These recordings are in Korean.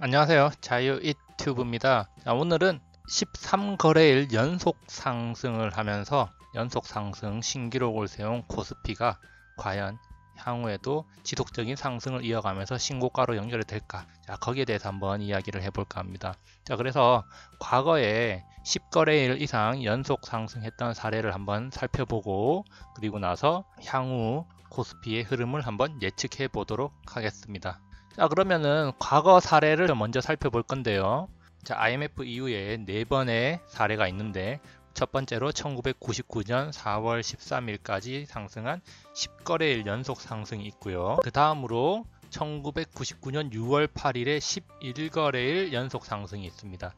안녕하세요. 자유이튜브입니다. 오늘은 13거래일 연속 상승을 하면서 연속 상승 신기록을 세운 코스피가 과연 향후에도 지속적인 상승을 이어가면서 신고가로 연결이 될까? 거기에 대해서 한번 이야기를 해볼까 합니다. 그래서 과거에 10거래일 이상 연속 상승했던 사례를 한번 살펴보고, 그리고 나서 향후 코스피의 흐름을 한번 예측해 보도록 하겠습니다. 그러면은 과거 사례를 먼저 살펴볼 건데요. IMF 이후에 4번의 사례가 있는데, 첫 번째로 1999년 4월 13일까지 상승한 10거래일 연속 상승이 있고요. 그 다음으로 1999년 6월 8일에 11거래일 연속 상승이 있습니다.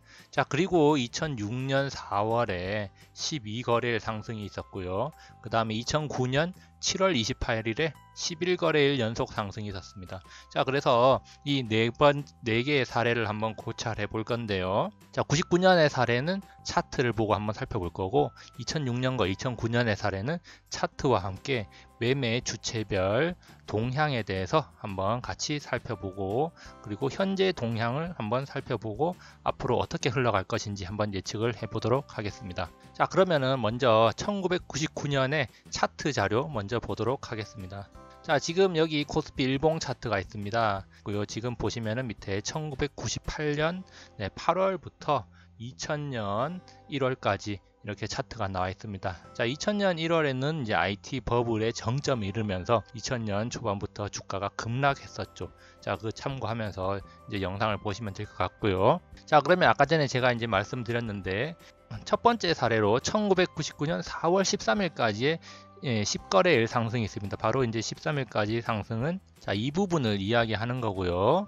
그리고 2006년 4월에 12거래일 상승이 있었고요. 그 다음에 2009년 7월 28일에 11거래일 연속 상승이 있었습니다. 그래서 이 4개의 사례를 한번 고찰해 볼 건데요. 99년의 사례는 차트를 보고 한번 살펴볼 거고, 2006년과 2009년의 사례는 차트와 함께 매매 주체별 동향에 대해서 한번 같이 살펴보고, 그리고 현재 동향을 한번 살펴보고 앞으로 어떻게 흘러갈 것인지 한번 예측을 해보도록 하겠습니다. 그러면은 먼저 1999년의 차트 자료 먼저 보도록 하겠습니다. 지금 여기 코스피 일봉 차트가 있습니다. 그리고 지금 보시면은 밑에 1998년 8월부터 2000년 1월까지 이렇게 차트가 나와 있습니다. 2000년 1월에는 이제 IT 버블의 정점을 이루면서 2000년 초반부터 주가가 급락했었죠. 그 참고하면서 이제 영상을 보시면 될 것 같고요. 그러면 아까 전에 제가 이제 말씀드렸는데, 첫 번째 사례로 1999년 4월 13일까지의 10거래일 상승이 있습니다. 바로 이제 13일까지 상승은 이 부분을 이야기하는 거고요.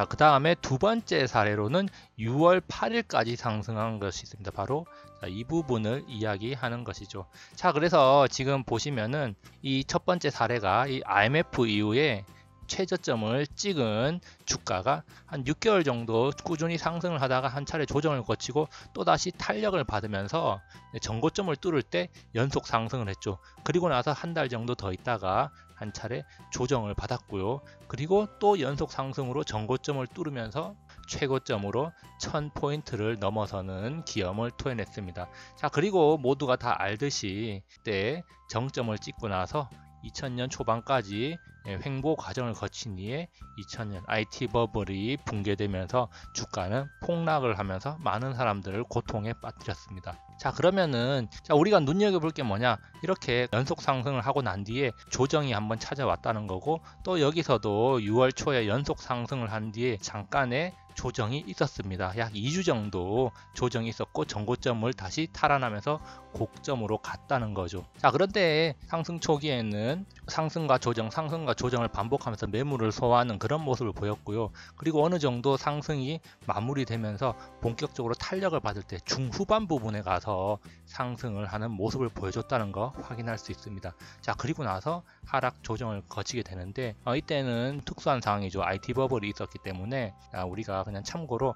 그 다음에 두 번째 사례로는 6월 8일까지 상승한 것이 있습니다. 바로 이 부분을 이야기하는 것이죠. 그래서 지금 보시면은 이 첫 번째 사례가 이 IMF 이후에 최저점을 찍은 주가가 한 6개월 정도 꾸준히 상승을 하다가 한 차례 조정을 거치고 또다시 탄력을 받으면서 전고점을 뚫을 때 연속 상승을 했죠. 그리고 나서 한 달 정도 더 있다가 한 차례 조정을 받았고요. 그리고 또 연속 상승으로 전고점을 뚫으면서 최고점으로 1000포인트를 넘어서는 기염을 토해냈습니다. 그리고 모두가 다 알듯이 그때 정점을 찍고 나서 2000년 초반까지 횡보 과정을 거친 뒤에 2000년 IT 버블이 붕괴되면서 주가는 폭락을 하면서 많은 사람들을 고통에 빠뜨렸습니다. 그러면은 우리가 눈여겨볼 게 뭐냐, 이렇게 연속 상승을 하고 난 뒤에 조정이 한번 찾아왔다는 거고, 또 여기서도 6월 초에 연속 상승을 한 뒤에 잠깐의 조정이 있었습니다. 약 2주 정도 조정이 있었고 전고점을 다시 탈환하면서 고점으로 갔다는 거죠. 그런데 상승 초기에는 상승과 조정을 반복하면서 매물을 소화하는 그런 모습을 보였고요. 그리고 어느 정도 상승이 마무리되면서 본격적으로 탄력을 받을 때 중후반 부분에 가서 상승을 하는 모습을 보여줬다는 거 확인할 수 있습니다. 그리고 나서 하락 조정을 거치게 되는데, 이때는 특수한 상황이죠. IT 버블이 있었기 때문에 우리가 그냥 참고로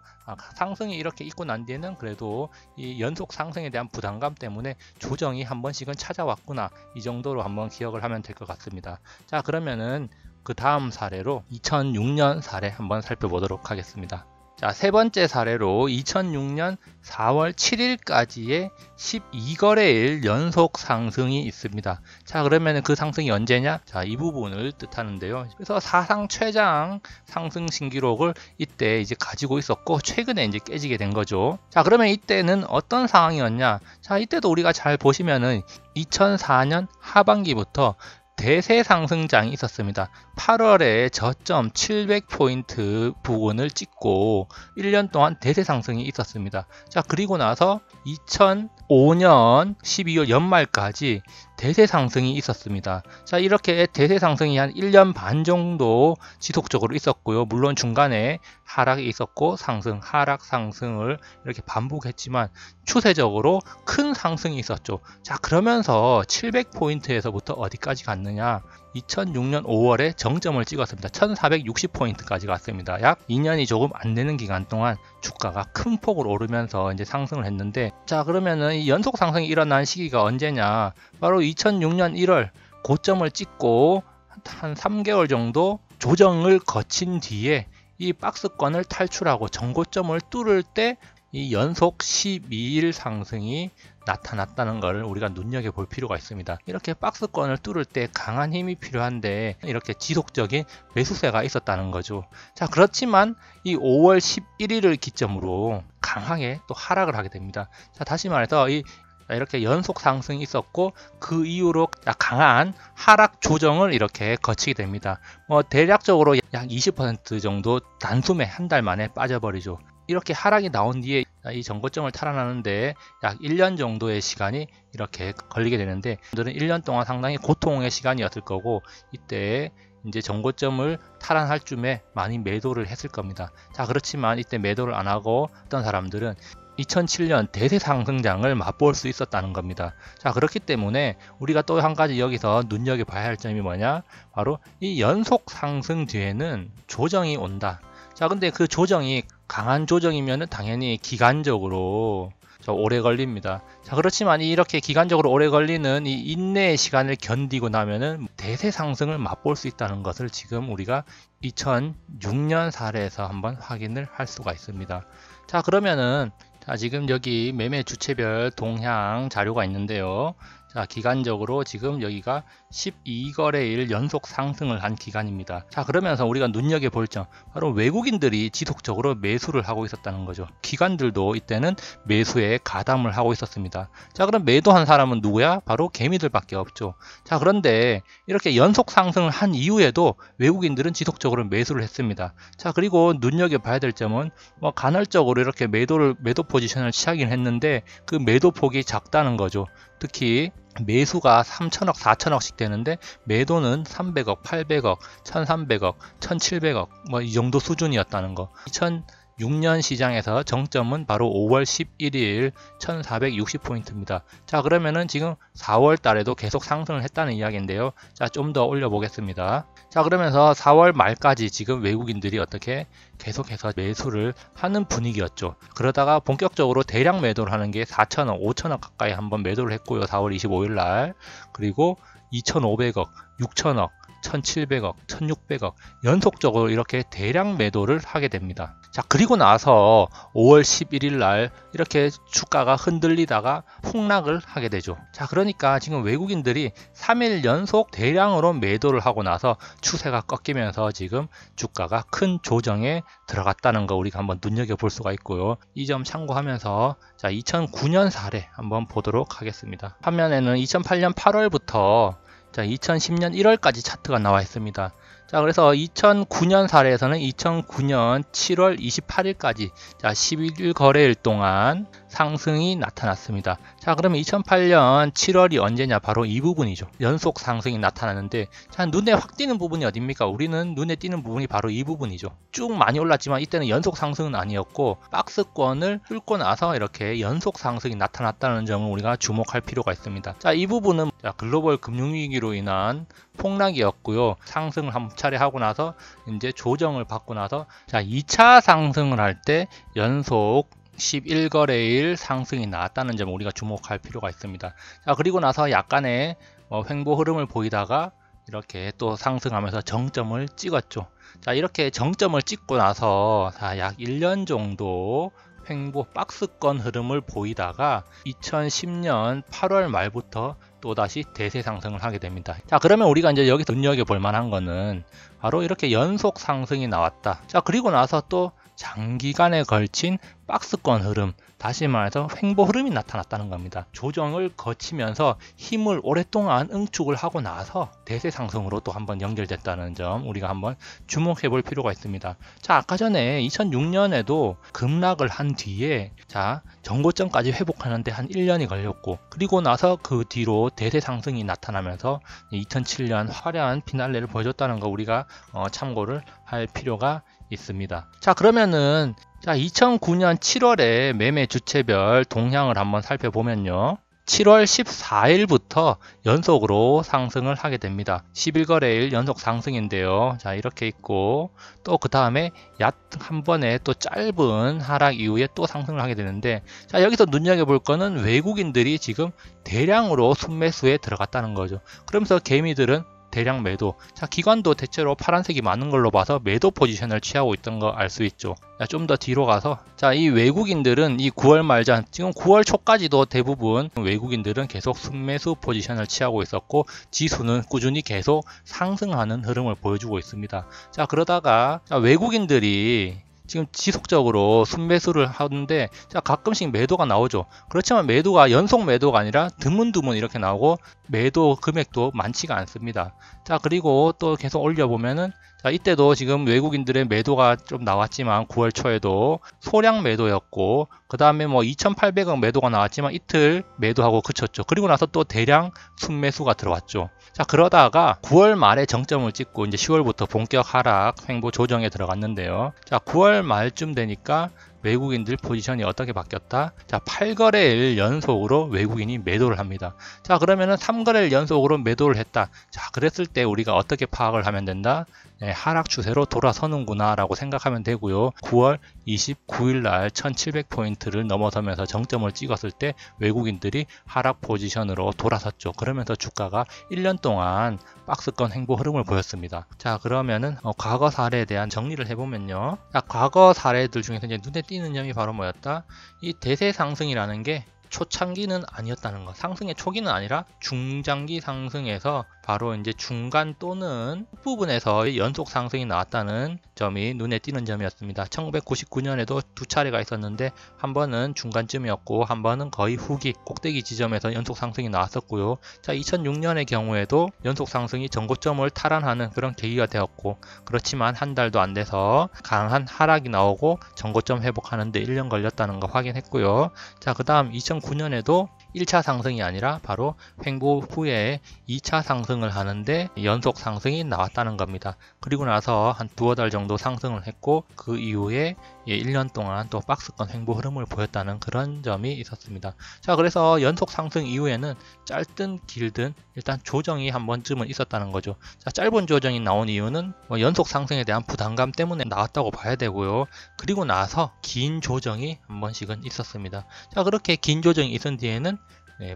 상승이 이렇게 있고 난 뒤에는 그래도 이 연속 상승에 대한 부담감 때문에 조정이 한 번씩은 찾아왔구나, 이 정도로 한번 기억을 하면 될 것 같습니다. 그러면은 그 다음 사례로 2006년 사례 한번 살펴보도록 하겠습니다. 세 번째 사례로 2006년 4월 7일까지의 12거래일 연속 상승이 있습니다. 그러면 그 상승이 언제냐? 이 부분을 뜻하는데요. 그래서 사상 최장 상승 신기록을 이때 이제 가지고 있었고, 최근에 이제 깨지게 된 거죠. 그러면 이때는 어떤 상황이었냐? 이때도 우리가 잘 보시면은 2004년 하반기부터 대세 상승장이 있었습니다. 8월에 저점 700포인트 부근을 찍고 1년 동안 대세 상승이 있었습니다. 그리고 나서 2005년 12월 연말까지 대세 상승이 있었습니다. 이렇게 대세 상승이 한 1년 반 정도 지속적으로 있었고요. 물론 중간에 하락이 있었고 하락 상승을 이렇게 반복했지만 추세적으로 큰 상승이 있었죠. 그러면서 700포인트에서부터 어디까지 갔느냐? 2006년 5월에 정점을 찍었습니다. 1460포인트까지 갔습니다. 약 2년이 조금 안 되는 기간 동안 주가가 큰 폭으로 오르면서 이제 상승을 했는데, 그러면은 이 연속 상승이 일어난 시기가 언제냐? 바로 2006년 1월 고점을 찍고 한 3개월 정도 조정을 거친 뒤에 이 박스권을 탈출하고 정고점을 뚫을 때 이 연속 12일 상승이 나타났다는 것을 우리가 눈여겨볼 필요가 있습니다. 이렇게 박스권을 뚫을 때 강한 힘이 필요한데 이렇게 지속적인 매수세가 있었다는 거죠. 자, 그렇지만 이 5월 11일을 기점으로 강하게 또 하락을 하게 됩니다. 자, 다시 말해서 이렇게 연속 상승이 있었고 그 이후로 강한 하락 조정을 이렇게 거치게 됩니다. 대략적으로 약 20% 정도 단숨에 한 달 만에 빠져버리죠. 이렇게 하락이 나온 뒤에 이 정고점을 탈환하는데 약 1년 정도의 시간이 이렇게 걸리게 되는데, 오늘은 1년 동안 상당히 고통의 시간이었을 거고, 이때 이제 정고점을 탈환할 쯤에 많이 매도를 했을 겁니다. 자, 그렇지만 이때 매도를 안 하고 어떤 사람들은 2007년 대세 상승장을 맛볼 수 있었다는 겁니다. 자, 그렇기 때문에 우리가 또 한 가지 여기서 눈여겨봐야 할 점이 뭐냐, 바로 이 연속 상승 뒤에는 조정이 온다. 자, 근데 그 조정이 강한 조정이면 당연히 기간적으로 오래 걸립니다. 자, 그렇지만 이렇게 기간적으로 오래 걸리는 이 인내의 시간을 견디고 나면은 대세 상승을 맛볼 수 있다는 것을 지금 우리가 2006년 사례에서 한번 확인을 할 수가 있습니다. 자, 그러면은 지금 여기 매매 주체별 동향 자료가 있는데요. 자, 기간적으로 지금 여기가 12거래일 연속 상승을 한 기간입니다. 자, 그러면서 우리가 눈여겨볼 점, 바로 외국인들이 지속적으로 매수를 하고 있었다는 거죠. 기관들도 이때는 매수에 가담을 하고 있었습니다. 자, 그럼 매도한 사람은 누구야? 바로 개미들밖에 없죠. 자, 그런데 이렇게 연속 상승을 한 이후에도 외국인들은 지속적으로 매수를 했습니다. 자, 그리고 눈여겨봐야 될 점은 간헐적으로 이렇게 매도 포지션을 취하긴 했는데 그 매도 폭이 작다는 거죠. 특히 매수가 3천억, 4천억씩 되는데 매도는 300억, 800억, 1300억, 1700억 이 정도 수준이었다는 거. 2006년 시장에서 정점은 바로 5월 11일 1460포인트입니다. 자, 그러면은 지금 4월 달에도 계속 상승을 했다는 이야기인데요. 자, 좀 더 올려보겠습니다. 자, 그러면서 4월 말까지 지금 외국인들이 어떻게 계속해서 매수를 하는 분위기였죠. 그러다가 본격적으로 대량 매도를 하는 게 4천억, 5천억 가까이 한번 매도를 했고요. 4월 25일 날. 그리고 2,500억, 6천억, 1,700억, 1,600억 연속적으로 이렇게 대량 매도를 하게 됩니다. 자, 그리고 나서 5월 11일 날 이렇게 주가가 흔들리다가 폭락을 하게 되죠. 자, 그러니까 지금 외국인들이 3일 연속 대량으로 매도를 하고 나서 추세가 꺾이면서 지금 주가가 큰 조정에 들어갔다는 거 우리가 한번 눈여겨볼 수가 있고요. 이 점 참고하면서 자, 2009년 사례 한번 보도록 하겠습니다. 화면에는 2008년 8월부터 자, 2010년 1월까지 차트가 나와 있습니다. 자, 그래서 2009년 사례에서는 2009년 7월 28일까지 자, 11일 거래일 동안 상승이 나타났습니다. 자, 그러면 2008년 7월이 언제냐? 바로 이 부분이죠. 연속 상승이 나타나는데, 자, 눈에 확 띄는 부분이 어딥니까? 우리는 눈에 띄는 부분이 바로 이 부분이죠. 쭉 많이 올랐지만 이때는 연속 상승은 아니었고 박스권을 뚫고 나서 이렇게 연속 상승이 나타났다는 점을 우리가 주목할 필요가 있습니다. 자, 이 부분은 글로벌 금융위기로 인한 폭락이었고요. 상승을 한 차례 하고 나서 이제 조정을 받고 나서 자, 2차 상승을 할 때 연속 11거래일 상승이 나왔다는 점을 우리가 주목할 필요가 있습니다. 자, 그리고 나서 약간의 횡보 흐름을 보이다가 이렇게 또 상승하면서 정점을 찍었죠. 자, 이렇게 정점을 찍고 나서 약 1년 정도 횡보 박스권 흐름을 보이다가 2010년 8월 말부터 또다시 대세 상승을 하게 됩니다. 자, 그러면 우리가 이제 여기서 눈여겨볼 만한 거는 바로 이렇게 연속 상승이 나왔다. 자, 그리고 나서 또 장기간에 걸친 박스권 흐름, 다시 말해서 횡보 흐름이 나타났다는 겁니다. 조정을 거치면서 힘을 오랫동안 응축을 하고 나서 대세 상승으로 또 한번 연결됐다는 점 우리가 한번 주목해 볼 필요가 있습니다. 자, 아까 전에 2006년에도 급락을 한 뒤에 자, 정고점까지 회복하는데 한 1년이 걸렸고, 그리고 나서 그 뒤로 대세 상승이 나타나면서 2007년 화려한 피날레를 보여줬다는 거 우리가 참고를 할 필요가 있습니다. 자, 그러면은 자, 2009년 7월에 매매 주체별 동향을 한번 살펴보면요. 7월 14일부터 연속으로 상승을 하게 됩니다. 11거래일 연속 상승인데요. 자, 이렇게 있고 또 그 다음에 약 한 번에 또 짧은 하락 이후에 또 상승을 하게 되는데, 자, 여기서 눈여겨볼 거는 외국인들이 지금 대량으로 순매수에 들어갔다는 거죠. 그러면서 개미들은 대량 매도. 자, 기관도 대체로 파란색이 많은 걸로 봐서 매도 포지션을 취하고 있던 거 알 수 있죠. 좀 더 뒤로 가서, 자, 이 외국인들은 이 9월 말전, 지금 9월 초까지도 대부분 외국인들은 계속 순매수 포지션을 취하고 있었고, 지수는 꾸준히 계속 상승하는 흐름을 보여주고 있습니다. 자, 그러다가 외국인들이 지금 지속적으로 순매수를 하는데, 자, 가끔씩 매도가 나오죠. 그렇지만 매도가 연속 매도가 아니라 드문드문 이렇게 나오고, 매도 금액도 많지가 않습니다. 자, 그리고 또 계속 올려보면은, 자, 이때도 지금 외국인들의 매도가 좀 나왔지만 9월 초에도 소량 매도였고, 그 다음에 뭐 2,800억 매도가 나왔지만 이틀 매도하고 그쳤죠. 그리고 나서 또 대량 순매수가 들어왔죠. 자, 그러다가 9월 말에 정점을 찍고 이제 10월부터 본격 하락 횡보 조정에 들어갔는데요. 자, 9월 말쯤 되니까 외국인들 포지션이 어떻게 바뀌었다? 자, 8거래일 연속으로 외국인이 매도를 합니다. 자, 그러면은 3거래일 연속으로 매도를 했다. 자, 그랬을 때 우리가 어떻게 파악을 하면 된다? 네, 하락 추세로 돌아서는구나 라고 생각하면 되고요. 9월 29일 날 1700포인트를 넘어서면서 정점을 찍었을 때 외국인들이 하락 포지션으로 돌아섰죠. 그러면서 주가가 1년 동안 박스권 횡보 흐름을 보였습니다. 자, 그러면은 과거 사례에 대한 정리를 해보면요. 자, 과거 사례들 중에서 이제 눈에 띄는 점이 바로 뭐였다? 이 대세 상승이라는 게 초창기는 아니었다는 것. 상승의 초기는 아니라 중장기 상승에서 바로 이제 중간 또는 부분에서 연속 상승이 나왔다는 점이 눈에 띄는 점이었습니다. 1999년에도 두 차례가 있었는데 한 번은 중간쯤이었고 한 번은 거의 후기 꼭대기 지점에서 연속 상승이 나왔었고요. 자, 2006년의 경우에도 연속 상승이 전고점을 탈환하는 그런 계기가 되었고, 그렇지만 한 달도 안 돼서 강한 하락이 나오고 전고점 회복하는데 1년 걸렸다는 거 확인했고요. 자, 그 다음 2009년에도 1차 상승이 아니라 바로 횡보 후에 2차 상승을 하는데 연속 상승이 나왔다는 겁니다. 그리고 나서 한 두어 달 정도 상승을 했고, 그 이후에 1년 동안 또 박스권 횡보 흐름을 보였다는 그런 점이 있었습니다. 자, 그래서 연속 상승 이후에는 짧든 길든 일단 조정이 한 번쯤은 있었다는 거죠. 자, 짧은 조정이 나온 이유는 연속 상승에 대한 부담감 때문에 나왔다고 봐야 되고요. 그리고 나서 긴 조정이 한 번씩은 있었습니다. 자, 그렇게 긴 조정이 있은 뒤에는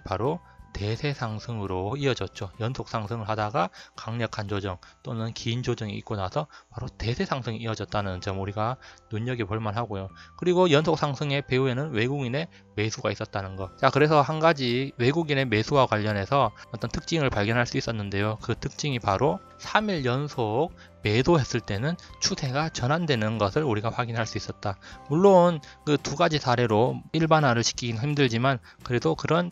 바로 대세 상승으로 이어졌죠. 연속 상승을 하다가 강력한 조정 또는 긴 조정이 있고 나서 바로 대세 상승이 이어졌다는 점 우리가 눈여겨볼 만하고요. 그리고 연속 상승의 배후에는 외국인의 매수가 있었다는 것. 자, 그래서 한 가지 외국인의 매수와 관련해서 어떤 특징을 발견할 수 있었는데요. 그 특징이 바로 3일 연속 매도했을 때는 추세가 전환되는 것을 우리가 확인할 수 있었다. 물론 그 두 가지 사례로 일반화를 시키긴 힘들지만 그래도 그런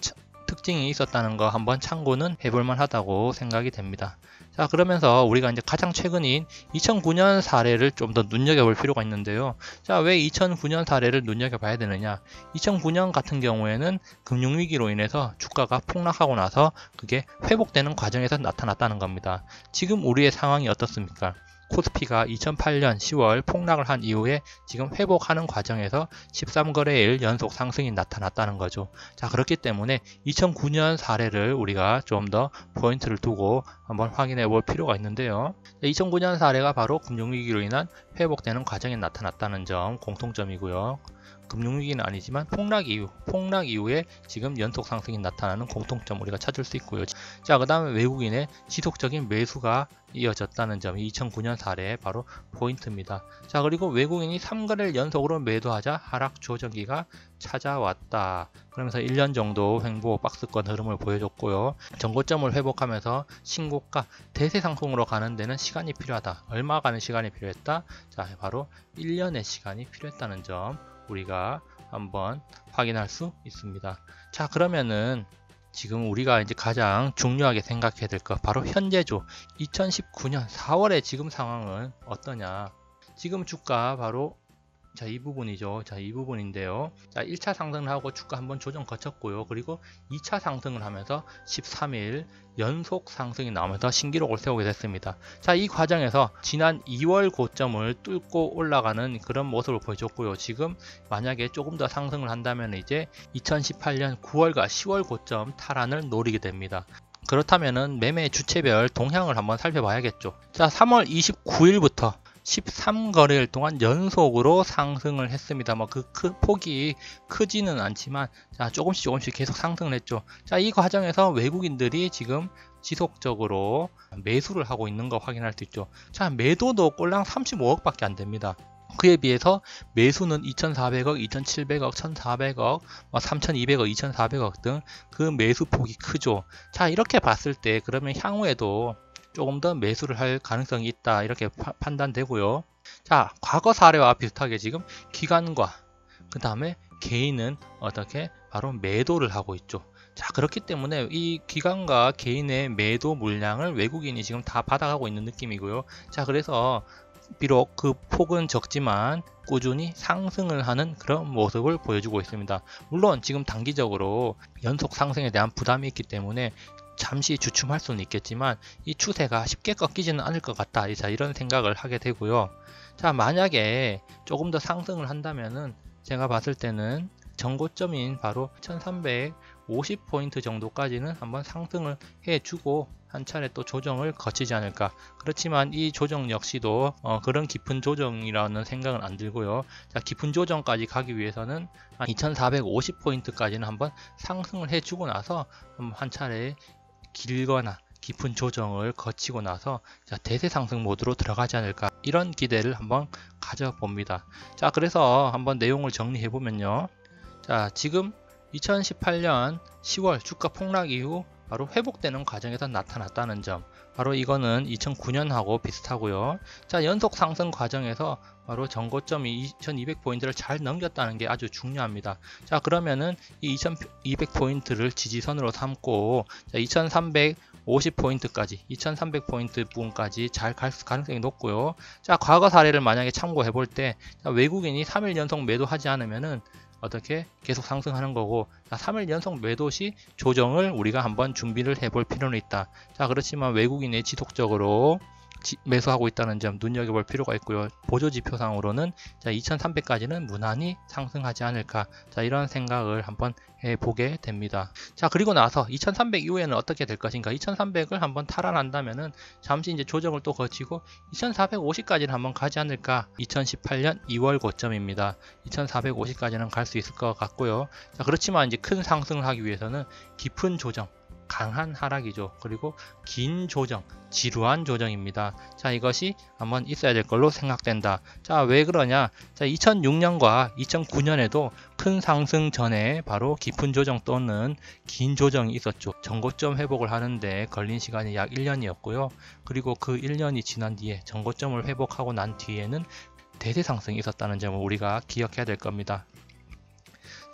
특징이 있었다는 거 한번 참고는 해볼 만하다고 생각이 됩니다. 자, 그러면서 우리가 이제 가장 최근인 2009년 사례를 좀 더 눈여겨볼 필요가 있는데요. 자, 왜 2009년 사례를 눈여겨봐야 되느냐? 2009년 같은 경우에는 금융위기로 인해서 주가가 폭락하고 나서 그게 회복되는 과정에서 나타났다는 겁니다. 지금 우리의 상황이 어떻습니까? 코스피가 2008년 10월 폭락을 한 이후에 지금 회복하는 과정에서 13거래일 연속 상승이 나타났다는 거죠. 자, 그렇기 때문에 2009년 사례를 우리가 좀 더 포인트를 두고 한번 확인해 볼 필요가 있는데요. 2009년 사례가 바로 금융위기로 인한 회복되는 과정에 나타났다는 점 공통점이고요. 금융위기는 아니지만 폭락 이후에 지금 연속 상승이 나타나는 공통점 우리가 찾을 수 있고요. 자, 그 다음에 외국인의 지속적인 매수가 이어졌다는 점이 2009년 사례의 바로 포인트입니다. 자, 그리고 외국인이 3거래일 연속으로 매도하자 하락 조정기가 찾아왔다. 그러면서 1년 정도 횡보 박스권 흐름을 보여줬고요. 전고점을 회복하면서 신고가 대세 상승으로 가는 데는 시간이 필요하다. 얼마 가는 시간이 필요했다? 자, 바로 1년의 시간이 필요했다는 점 우리가 한번 확인할 수 있습니다. 자, 그러면은 지금 우리가 이제 가장 중요하게 생각해야 될 것 바로 현재죠. 2019년 4월의 지금 상황은 어떠냐? 지금 주가 바로 자, 이 부분이죠. 자, 이 부분인데요. 자, 1차 상승을 하고 주가 한번 조정 거쳤고요. 그리고 2차 상승을 하면서 13일 연속 상승이 나오면서 신기록을 세우게 됐습니다. 자, 이 과정에서 지난 2월 고점을 뚫고 올라가는 그런 모습을 보여줬고요. 지금 만약에 조금 더 상승을 한다면 이제 2018년 9월과 10월 고점 탈환을 노리게 됩니다. 그렇다면은 매매 주체별 동향을 한번 살펴봐야겠죠. 자, 3월 29일부터 13거래일 동안 연속으로 상승을 했습니다. 뭐 그 폭이 크지는 않지만 자, 조금씩 계속 상승을 했죠. 자, 이 과정에서 외국인들이 지금 지속적으로 매수를 하고 있는 거 확인할 수 있죠. 자, 매도도 꼴랑 35억밖에 안 됩니다. 그에 비해서 매수는 2,400억, 2,700억, 1,400억, 3,200억, 2,400억 등 그 매수 폭이 크죠. 자, 이렇게 봤을 때 그러면 향후에도 조금 더 매수를 할 가능성이 있다, 이렇게 판단되고요. 자, 과거 사례와 비슷하게 지금 기관과 그 다음에 개인은 어떻게 바로 매도를 하고 있죠. 자, 그렇기 때문에 이 기관과 개인의 매도 물량을 외국인이 지금 다 받아가고 있는 느낌이고요. 자, 그래서 비록 그 폭은 적지만 꾸준히 상승을 하는 그런 모습을 보여주고 있습니다. 물론 지금 단기적으로 연속 상승에 대한 부담이 있기 때문에 잠시 주춤할 수는 있겠지만 이 추세가 쉽게 꺾이지는 않을 것 같다, 자, 이런 생각을 하게 되고요. 자, 만약에 조금 더 상승을 한다면은 제가 봤을 때는 전고점인 바로 1350포인트 정도까지는 한번 상승을 해주고 한 차례 또 조정을 거치지 않을까. 그렇지만 이 조정 역시도 그런 깊은 조정이라는 생각은 안 들고요. 자, 깊은 조정까지 가기 위해서는 2450포인트까지는 한번 상승을 해주고 나서 한 차례 길거나 깊은 조정을 거치고 나서 자, 대세 상승 모드로 들어가지 않을까, 이런 기대를 한번 가져봅니다. 자, 그래서 한번 내용을 정리해 보면요. 자, 지금 2018년 10월 주가 폭락 이후 바로 회복되는 과정에서 나타났다는 점, 바로 이거는 2009년하고 비슷하고요. 자, 연속 상승 과정에서 바로 전고점이 2200포인트를 잘 넘겼다는 게 아주 중요합니다. 자, 그러면은 이 2200포인트를 지지선으로 삼고 자, 2350포인트까지 2300포인트 부분까지 잘 갈 가능성이 높고요. 자, 과거 사례를 만약에 참고해 볼 때 외국인이 3일 연속 매도하지 않으면은 어떻게 계속 상승하는 거고, 자, 3일 연속 매도 시 조정을 우리가 한번 준비를 해볼 필요는 있다. 자, 그렇지만 외국인이 지속적으로 매수하고 있다는 점 눈여겨볼 필요가 있고요. 보조지표상으로는 자, 2300까지는 무난히 상승하지 않을까, 자, 이런 생각을 한번 해보게 됩니다. 자, 그리고 나서 2300 이후에는 어떻게 될 것인가. 2300을 한번 탈환한다면은 잠시 이제 조정을 또 거치고 2450까지는 한번 가지 않을까. 2018년 2월 고점입니다. 2450까지는 갈 수 있을 것 같고요. 자, 그렇지만 이제 큰 상승을 하기 위해서는 깊은 조정, 강한 하락이죠. 그리고 긴 조정, 지루한 조정입니다. 자, 이것이 한번 있어야 될 걸로 생각된다. 자, 왜 그러냐. 자, 2006년과 2009년에도 큰 상승 전에 바로 깊은 조정 또는 긴 조정이 있었죠. 전고점 회복을 하는데 걸린 시간이 약 1년이었고요. 그리고 그 1년이 지난 뒤에 전고점을 회복하고 난 뒤에는 대세 상승이 있었다는 점을 우리가 기억해야 될 겁니다.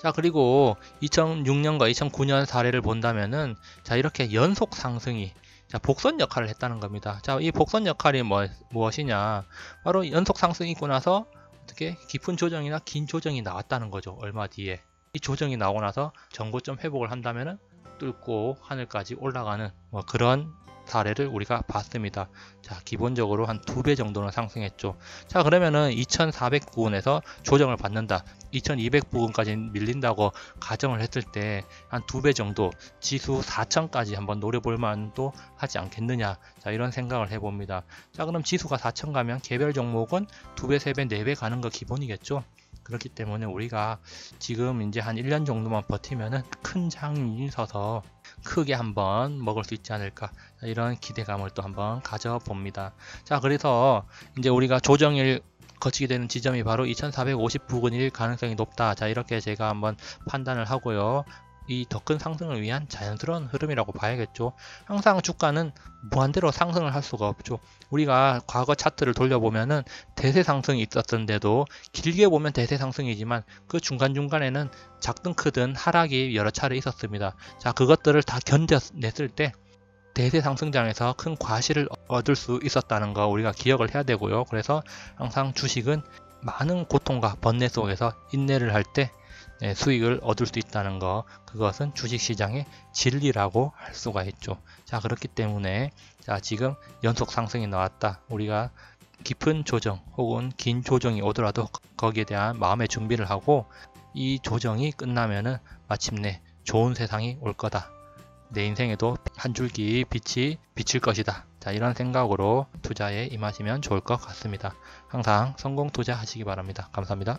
자, 그리고 2006년과 2009년 사례를 본다면은 자, 이렇게 연속 상승이 자, 복선 역할을 했다는 겁니다. 자, 이 복선 역할이 무엇이냐. 바로 연속 상승이 있고 나서 어떻게 깊은 조정이나 긴 조정이 나왔다는 거죠. 얼마 뒤에. 이 조정이 나오고 나서 전고점 회복을 한다면은 뚫고 하늘까지 올라가는 그런 사례를 우리가 봤습니다. 자, 기본적으로 한 2배 정도는 상승했죠. 자, 그러면은 2400 부근에서 조정을 받는다, 2200 부근까지 밀린다고 가정을 했을 때 한 2배 정도, 지수 4000까지 한번 노려볼 만도 하지 않겠느냐. 자, 이런 생각을 해봅니다. 자, 그럼 지수가 4000 가면 개별 종목은 2배, 3배, 4배 가는 거 기본이겠죠. 그렇기 때문에 우리가 지금 이제 한 1년 정도만 버티면은 큰 장이 서서 크게 한번 먹을 수 있지 않을까, 이런 기대감을 또 한번 가져봅니다. 자, 그래서 이제 우리가 조정을 거치게 되는 지점이 바로 2450 부근일 가능성이 높다. 자, 이렇게 제가 한번 판단을 하고요. 이 더 큰 상승을 위한 자연스러운 흐름이라고 봐야겠죠. 항상 주가는 무한대로 상승을 할 수가 없죠. 우리가 과거 차트를 돌려보면은 대세 상승이 있었는데도 길게 보면 대세 상승이지만 그 중간중간에는 작든 크든 하락이 여러 차례 있었습니다. 자, 그것들을 다 견뎌냈을 때 대세 상승장에서 큰 과실을 얻을 수 있었다는 거 우리가 기억을 해야 되고요. 그래서 항상 주식은 많은 고통과 번뇌 속에서 인내를 할 때 수익을 얻을 수 있다는 거, 그것은 주식시장의 진리라고 할 수가 있죠. 자, 그렇기 때문에 자, 지금 연속 상승이 나왔다. 우리가 깊은 조정 혹은 긴 조정이 오더라도 거기에 대한 마음의 준비를 하고 이 조정이 끝나면은 마침내 좋은 세상이 올 거다. 내 인생에도 한 줄기 빛이 비칠 것이다. 자, 이런 생각으로 투자에 임하시면 좋을 것 같습니다. 항상 성공 투자하시기 바랍니다. 감사합니다.